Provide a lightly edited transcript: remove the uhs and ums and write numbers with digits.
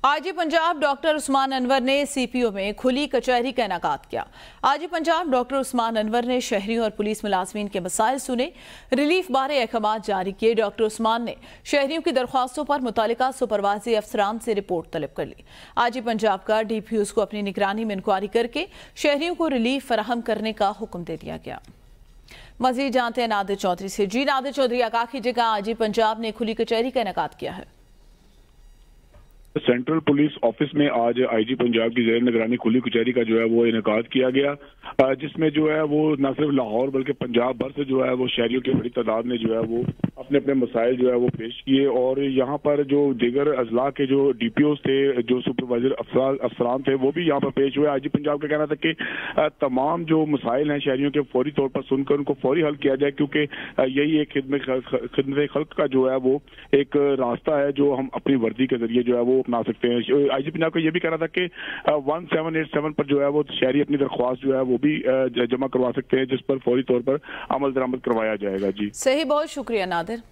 IG Punjab doctor Usman Anwar ने CPO में खुली कचहरी का इनेकाद किया। आईजी पंजाब डॉक्टर उस्मान अनवर ने शहरियों और पुलिस मुलाजमीन के मसाइल सुने, रिलीफ बारे अहकामात जारी किए। डॉक्टर उस्मान ने शहरियों की दरख्वास्तों पर मुतालिका सुपरवाइजरी अफसरान से रिपोर्ट तलब कर ली। आईजी पंजाब का डीपीओज़ को अपनी निगरानी में इंक्वायरी करके शहरियों को रिलीफ फराहम करने का हुक्म दे दिया गया। मजीद जानते हैं नादिर चौधरी से। जी नादिर चौधरी, आगाह कीजिएगा, आईजी पंजाब ने खुली कचहरी का इनेकाद किया है। सेंट्रल पुलिस ऑफिस में आज आईजी पंजाब की ज़ेर निगरानी खुली कचहरी का जो है वो इनेकाद किया गया, जिसमें जो है वो न सिर्फ लाहौर बल्कि पंजाब भर से जो है वो शहरियों की बड़ी तादाद ने जो है वो अपने अपने मसाइल जो है वो पेश किए। और यहाँ पर जो दीगर अजला के जो डीपीओज थे, जो सुपरवाइजर अफसरान थे, वो भी यहाँ पर पेश हुए। आईजी पंजाब का कहना था कि तमाम जो मसाइल हैं शहरियों के फौरी तौर पर सुनकर उनको फौरी हल किया जाए, क्योंकि यही एक खिदमत खल्क का जो है वो एक रास्ता है जो हम अपनी वर्दी के जरिए जो है वो अपना सकते हैं। आईजी पंजाब का ये भी कहना था कि 1787 पर जो है वो शहरी अपनी दरख्वास्त जो है वो भी जमा करवा सकते हैं, जिस पर फौरी तौर पर अमल दरामद करवाया जाएगा। जी सही, बहुत शुक्रिया नादिर।